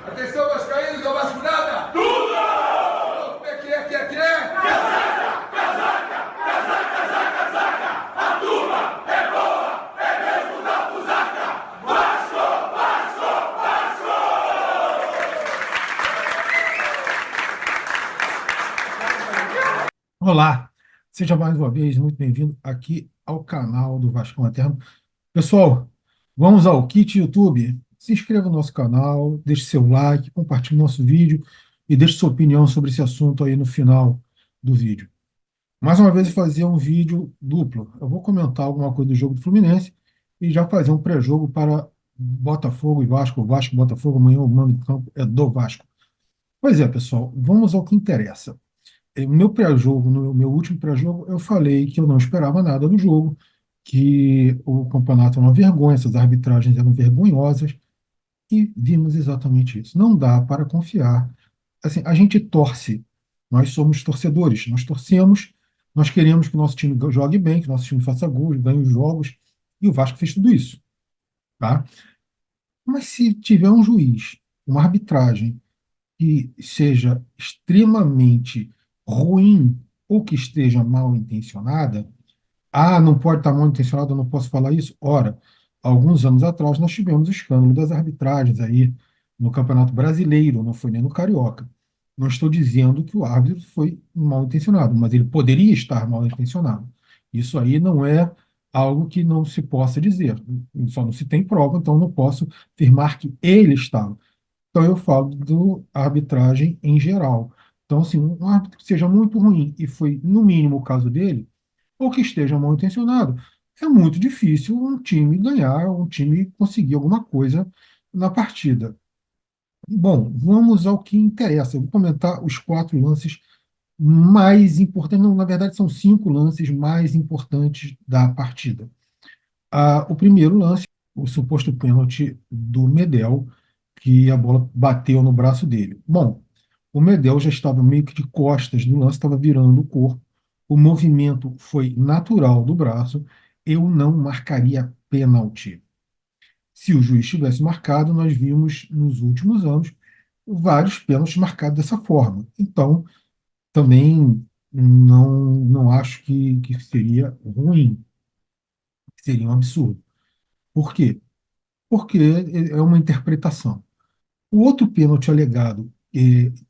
Atenção, vascaínos, é vasculhada! Tudo! Como é que é, que é? Olá, seja mais uma vez muito bem-vindo aqui ao canal do Vascão Eterno. Pessoal, vamos ao kit YouTube. Se inscreva no nosso canal, deixe seu like, compartilhe nosso vídeo e deixe sua opinião sobre esse assunto aí no final do vídeo. Mais uma vez, eu vou fazer um vídeo duplo. Eu vou comentar alguma coisa do jogo do Fluminense e já fazer um pré-jogo para Botafogo e Vasco. Vasco, Botafogo, amanhã o mando de campo é do Vasco. Pois é, pessoal, vamos ao que interessa. No meu pré-jogo, no meu último pré-jogo, eu falei que eu não esperava nada do jogo, que o campeonato era uma vergonha, essas arbitragens eram vergonhosas, e vimos exatamente isso. Não dá para confiar. Assim, a gente torce, nós somos torcedores, nós torcemos, nós queremos que o nosso time jogue bem, que o nosso time faça gols, ganhe os jogos, e o Vasco fez tudo isso, tá? Mas se tiver um juiz, uma arbitragem que seja extremamente ruim ou que esteja mal intencionada, não pode estar mal intencionada, eu não posso falar isso. Ora, alguns anos atrás nós tivemos o escândalo das arbitragens aí no Campeonato Brasileiro, não foi nem no Carioca. Não estou dizendo que o árbitro foi mal intencionado, mas ele poderia estar mal intencionado. Isso aí não é algo que não se possa dizer. Só não se tem prova, então não posso afirmar que ele estava. Então, eu falo do arbitragem em geral. Então, assim, um árbitro que seja muito ruim, e foi, no mínimo, o caso dele, ou que esteja mal intencionado, é muito difícil um time ganhar, um time conseguir alguma coisa na partida. Bom, vamos ao que interessa. Eu vou comentar os quatro lances mais importantes. Não, na verdade, são cinco lances mais importantes da partida. O primeiro lance, o suposto pênalti do Medel, que a bola bateu no braço dele. Bom, o Medel já estava meio que de costas no lance, estava virando o corpo. O movimento foi natural do braço. Eu não marcaria pênalti. Se o juiz tivesse marcado, nós vimos nos últimos anos vários pênaltis marcados dessa forma. Então, também não acho que seria ruim, seria um absurdo. Por quê? Porque é uma interpretação. O outro pênalti alegado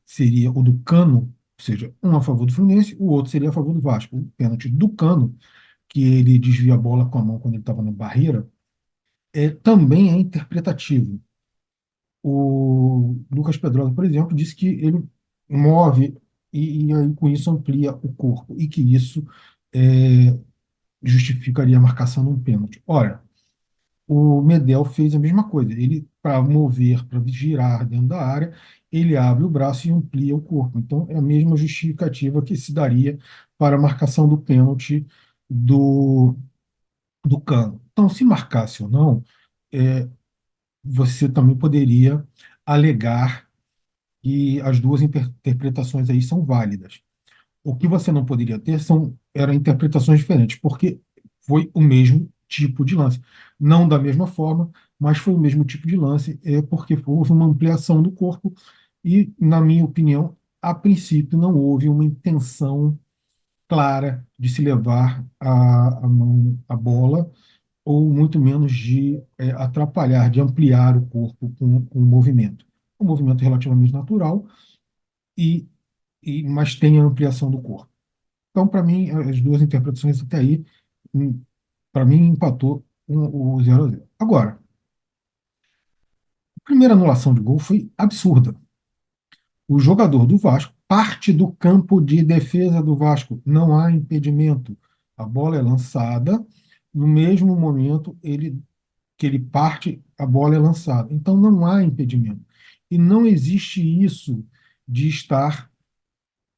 seria o do Cano, ou seja, um a favor do Fluminense, o outro seria a favor do Vasco. O pênalti do Cano, que ele desvia a bola com a mão quando ele estava na barreira, também é interpretativo. O Lucas Pedrosa, por exemplo, disse que ele move e aí com isso amplia o corpo e que isso é, justificaria a marcação de um pênalti. Ora, o Medel fez a mesma coisa. Ele, para mover, para girar dentro da área, ele abre o braço e amplia o corpo. Então, é a mesma justificativa que se daria para a marcação do pênalti do, do Cano. Então, se marcasse ou não, é, você também poderia alegar que as duas interpretações aí são válidas. O que você não poderia ter eram interpretações diferentes, porque foi o mesmo tipo de lance. Não da mesma forma, mas foi o mesmo tipo de lance, porque houve uma ampliação do corpo e, na minha opinião, a princípio não houve uma intenção clara de se levar a mão, a bola, ou muito menos de atrapalhar, de ampliar o corpo com o movimento. Um movimento relativamente natural, e, mas tem a ampliação do corpo. Então, para mim, as duas interpretações até aí, para mim, empatou o 0 a 0. Agora, a primeira anulação de gol foi absurda. O jogador do Vasco parte do campo de defesa do Vasco. Não há impedimento. A bola é lançada, no mesmo momento que ele parte, a bola é lançada. Então, não há impedimento. E não existe isso de estar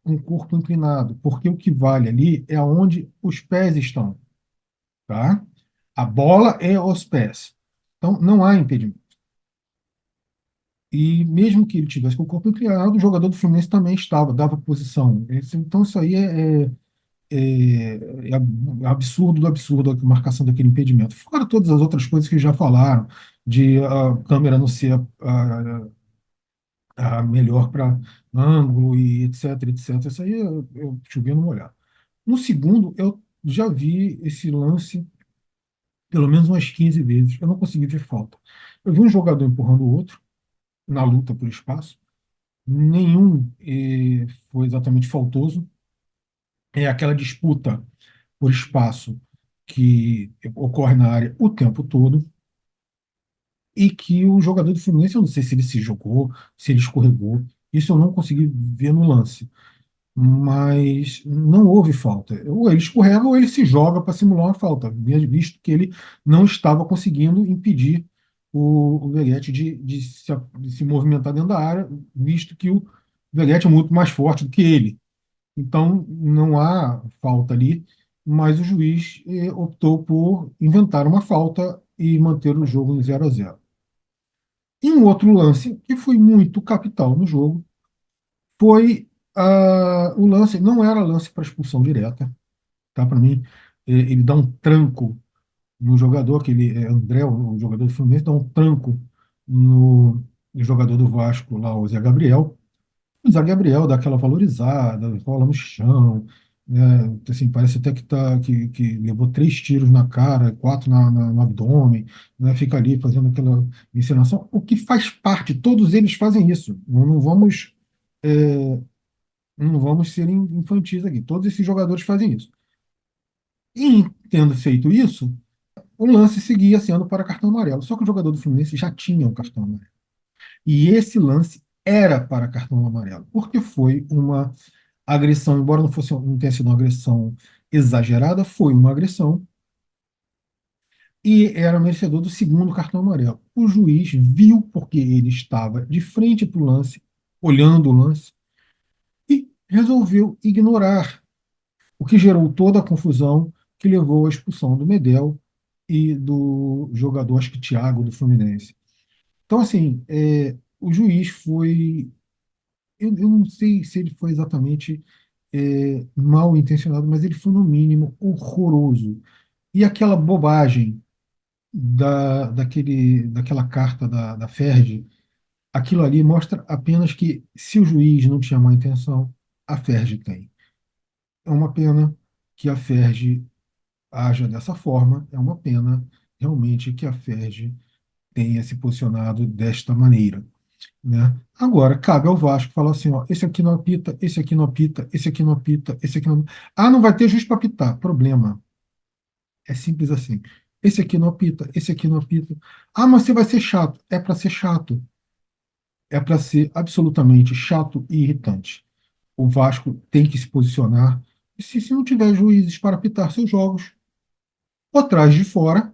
com o corpo inclinado, porque o que vale ali é onde os pés estão. Tá? A bola é aos pés. Então, não há impedimento. E mesmo que ele tivesse com o corpo inclinado, o jogador do Fluminense também estava, dava posição. Então, isso aí é absurdo do absurdo a marcação daquele impedimento. Fora todas as outras coisas que já falaram, de a câmera não ser melhor para ângulo e etc, etc. Isso aí eu chovendo no molhado. No segundo, eu já vi esse lance pelo menos umas 15 vezes. Eu não consegui ver falta. Eu vi um jogador empurrando o outro na luta por espaço. Nenhum foi exatamente faltoso. É aquela disputa por espaço que ocorre na área o tempo todo e que o jogador do Fluminense, eu não sei se ele se jogou, se ele escorregou, isso eu não consegui ver no lance, mas não houve falta. Ou ele escorrega ou ele se joga para simular uma falta, visto que ele não estava conseguindo impedir o Veguete de se movimentar dentro da área, visto que o Veguete é muito mais forte do que ele. Então, não há falta ali, mas o juiz optou por inventar uma falta e manter o jogo em 0-0. E um outro lance que foi muito capital no jogo foi o lance, não era lance para expulsão direta, tá? Para mim, ele dá um tranco no jogador, que ele é André, o jogador do Fluminense, dá um tranco no jogador do Vasco, lá, o Zé Gabriel. O Zé Gabriel dá aquela valorizada, rola no chão, né? Assim, parece até que levou 3 tiros na cara, 4 no abdômen, né? Fica ali fazendo aquela encenação, o que faz parte, todos eles fazem isso. Não vamos ser infantis aqui, todos esses jogadores fazem isso. E, tendo feito isso, o lance seguia sendo para cartão amarelo, só que o jogador do Fluminense já tinha um cartão amarelo. E esse lance era para cartão amarelo, porque foi uma agressão, embora não tenha sido uma agressão exagerada, foi uma agressão e era merecedor do segundo cartão amarelo. O juiz viu porque ele estava de frente para o lance, olhando o lance, e resolveu ignorar, o que gerou toda a confusão que levou à expulsão do Medel e do jogador, acho que Thiago, do Fluminense. Então, assim, o juiz foi. Eu não sei se ele foi exatamente mal intencionado, mas ele foi, no mínimo, horroroso. E aquela bobagem daquela carta da Ferge, aquilo ali mostra apenas que, se o juiz não tinha má intenção, a Ferge tem. É uma pena que a Ferge haja dessa forma, é uma pena realmente que a Ferge tenha se posicionado desta maneira, né? Agora, cabe ao Vasco falar assim, ó, esse aqui não apita, esse aqui não apita, esse aqui não apita, esse aqui não... Ah, não vai ter juiz para apitar. Problema. É simples assim. Esse aqui não apita, esse aqui não apita. Ah, mas você vai ser chato. É para ser chato. É para ser absolutamente chato e irritante. O Vasco tem que se posicionar. E se não tiver juízes para apitar seus jogos, ou traz de fora,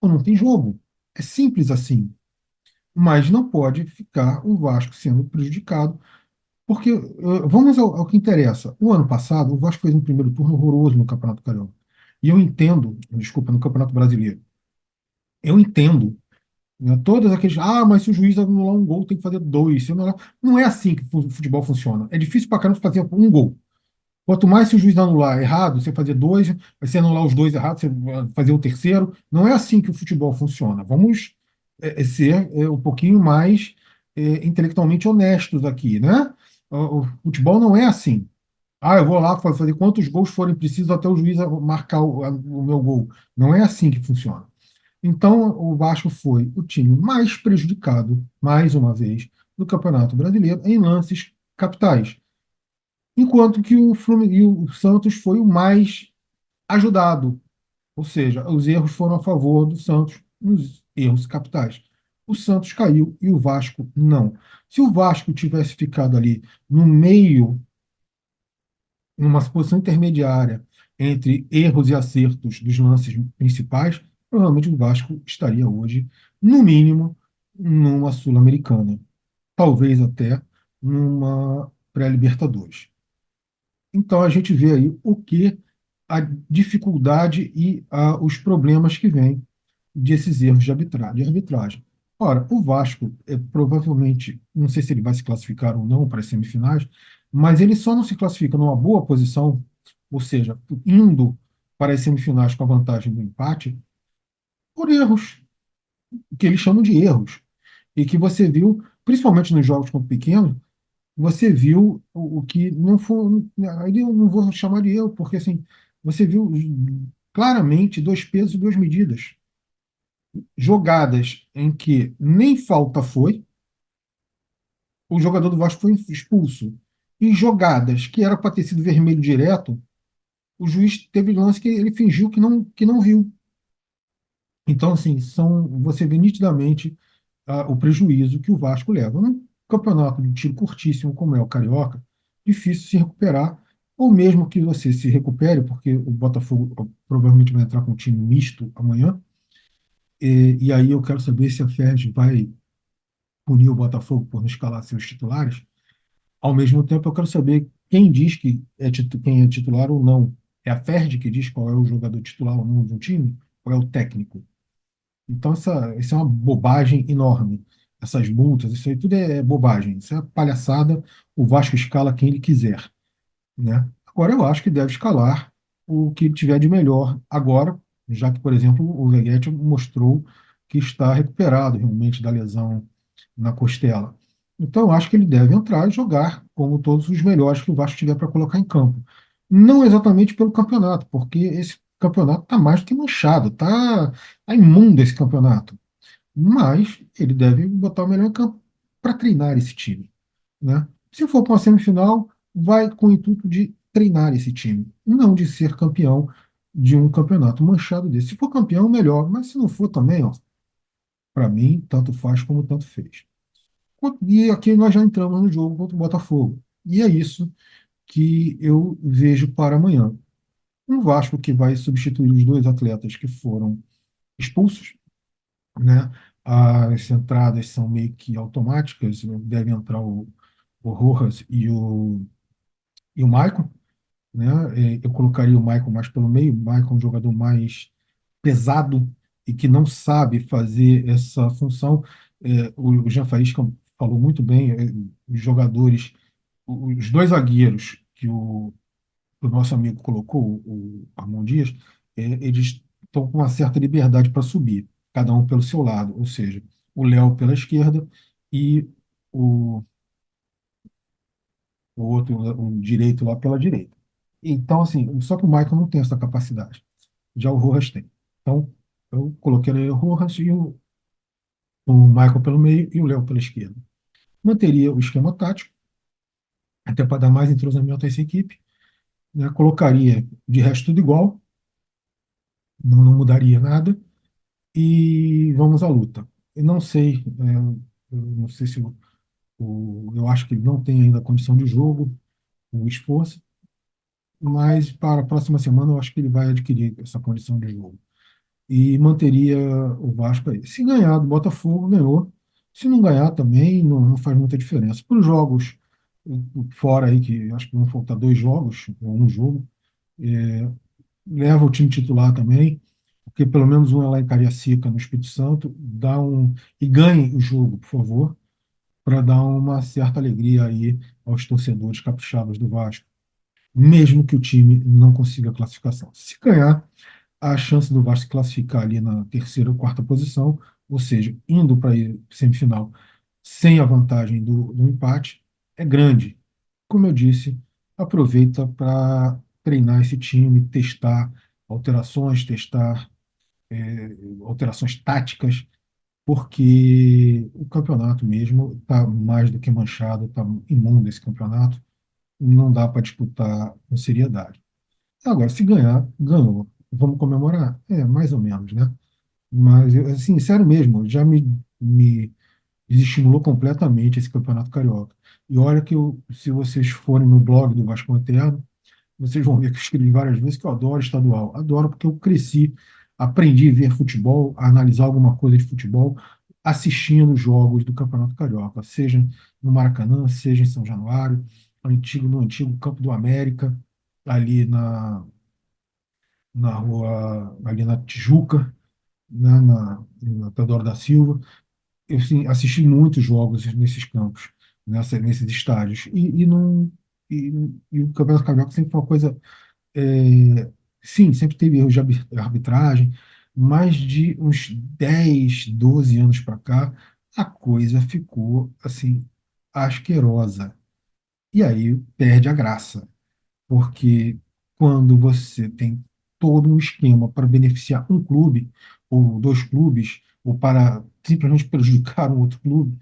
ou não tem jogo. É simples assim. Mas não pode ficar o Vasco sendo prejudicado. Porque, vamos ao que interessa. O ano passado, o Vasco fez um primeiro turno horroroso no Campeonato Carioca. E eu entendo, desculpa, no Campeonato Brasileiro. Eu entendo, né, todas aqueles. Ah, mas se o juiz anular um gol, tem que fazer dois. Se anular... Não é assim que o futebol funciona. É difícil para caramba fazer um gol. Quanto mais se o juiz anular errado, você fazer dois, você anular os dois errados, você fazer o terceiro. Não é assim que o futebol funciona. Vamos ser um pouquinho mais intelectualmente honestos aqui, né? O futebol não é assim. Ah, eu vou lá fazer quantos gols forem precisos até o juiz marcar o meu gol. Não é assim que funciona. Então, o Vasco foi o time mais prejudicado, mais uma vez, do Campeonato Brasileiro em lances capitais. Enquanto que o Santos foi o mais ajudado. Ou seja, os erros foram a favor do Santos nos erros capitais. O Santos caiu e o Vasco não. Se o Vasco tivesse ficado ali no meio, numa posição intermediária entre erros e acertos dos lances principais, provavelmente o Vasco estaria hoje, no mínimo, numa Sul-Americana. Talvez até numa pré-Libertadores. Então a gente vê aí o que a dificuldade e os problemas que vêm desses erros de arbitragem. Ora, o Vasco provavelmente, não sei se ele vai se classificar ou não para as semifinais, mas ele só não se classifica numa boa posição, ou seja, indo para as semifinais com a vantagem do empate, por erros, que eles chamam de erros, e que você viu. principalmente nos jogos contra o pequeno, você viu o que não foi. Aí eu não vou chamar de erro, porque assim, você viu claramente dois pesos e duas medidas. Jogadas em que nem falta foi, o jogador do Vasco foi expulso. E jogadas que era para ter sido vermelho direto, o juiz teve lance que ele fingiu que não viu. Então, assim, você vê nitidamente o prejuízo que o Vasco leva. Num campeonato de tiro curtíssimo, como é o Carioca, difícil se recuperar, ou mesmo que você se recupere, porque o Botafogo provavelmente vai entrar com um time misto amanhã, e aí eu quero saber se a Ferdi vai punir o Botafogo por não escalar seus titulares. Ao mesmo tempo, eu quero saber quem diz que quem é titular ou não. É a Ferdi que diz qual é o jogador titular ou não de um time? Ou é o técnico? Então, isso é uma bobagem enorme. Essas multas, isso aí tudo é bobagem. Isso é palhaçada. O Vasco escala quem ele quiser, né? Agora, eu acho que deve escalar o que tiver de melhor agora, já que, por exemplo, o Veguete mostrou que está recuperado realmente da lesão na costela. Então, eu acho que ele deve entrar e jogar como todos os melhores que o Vasco tiver para colocar em campo. Não exatamente pelo campeonato, porque esse campeonato está mais do que manchado, tá imundo esse campeonato. Mas ele deve botar o melhor em campo para treinar esse time, né? Se for para uma semifinal, vai com o intuito de treinar esse time, não de ser campeão de um campeonato manchado desse. Se for campeão, melhor, mas se não for também, ó, para mim, tanto faz como tanto fez. E aqui nós já entramos no jogo contra o Botafogo. E é isso que eu vejo para amanhã. Um Vasco que vai substituir os dois atletas que foram expulsos, né? As entradas são meio que automáticas, deve entrar o Rojas e o Maicon, né? Eu colocaria o Maicon mais pelo meio, o Maicon é um jogador mais pesado e que não sabe fazer essa função. O Jean Faísca falou muito bem, os jogadores, os dois zagueiros que o nosso amigo colocou, o Armon Dias, eles estão com uma certa liberdade para subir, cada um pelo seu lado, ou seja, o Léo pela esquerda e o, o outro, o direito lá pela direita. Então, assim, só que o Michael não tem essa capacidade, já o Rojas tem. Então, eu coloquei o Rojas e o Michael pelo meio e o Léo pela esquerda. Manteria o esquema tático, até para dar mais entrosamento a essa equipe, né? Colocaria de resto tudo igual, não mudaria nada, e vamos à luta. Eu não sei, eu não sei se eu acho que ele não tem ainda condição de jogo, o esforço, mas para a próxima semana eu acho que ele vai adquirir essa condição de jogo. E manteria o Vasco aí. Se ganhar do Botafogo, ganhou. Se não ganhar também, não faz muita diferença. Para os jogos fora aí, que acho que vão faltar dois jogos, ou um jogo, é, leva o time titular também, porque pelo menos um é lá em Cariacica, no Espírito Santo, e ganhe o jogo, por favor, para dar uma certa alegria aí aos torcedores capixabas do Vasco, mesmo que o time não consiga a classificação. Se ganhar, a chance do Vasco se classificar ali na terceira ou quarta posição, ou seja, indo para a semifinal sem a vantagem do empate, é grande. Como eu disse, aproveita para treinar esse time, testar alterações, testar alterações táticas, porque o campeonato mesmo está mais do que manchado, está imundo esse campeonato, não dá para disputar com seriedade. Agora, se ganhar, ganhou. Vamos comemorar? É, mais ou menos, né? Mas, assim, sério mesmo, já me desestimulou completamente esse campeonato carioca. E olha que se vocês forem no blog do Vasco Eterno, vocês vão ver que eu escrevi várias vezes que eu adoro estadual. Adoro porque eu cresci, aprendi a ver futebol, a analisar alguma coisa de futebol, assistindo jogos do Campeonato Carioca, seja no Maracanã, seja em São Januário, no antigo Campo do América, ali na rua, ali na Tijuca, né, na Teodoro da Silva. Eu assim, assisti muitos jogos nesses campos, nesses estádios. E, e o Campeonato Carioca sempre foi uma coisa. Sim, sempre teve erros de arbitragem, mas de uns 10, 12 anos para cá, a coisa ficou assim asquerosa. E aí perde a graça, porque quando você tem todo um esquema para beneficiar um clube, ou dois clubes, ou para simplesmente prejudicar um outro clube,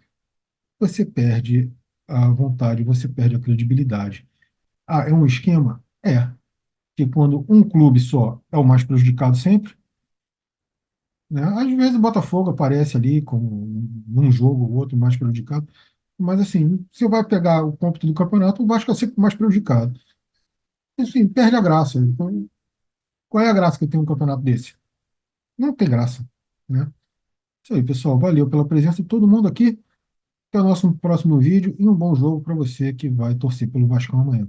você perde a vontade, você perde a credibilidade. Ah, é um esquema? É. Que quando um clube só é o mais prejudicado sempre, né? Às vezes o Botafogo aparece ali como num jogo ou outro mais prejudicado, mas assim, você vai pegar o cômputo do campeonato, o Vasco é sempre mais prejudicado. Assim, perde a graça. Então, qual é a graça que tem um campeonato desse? Não tem graça, né? Isso aí, pessoal. Valeu pela presença de todo mundo aqui. Até o nosso próximo vídeo e um bom jogo para você que vai torcer pelo Vasco amanhã.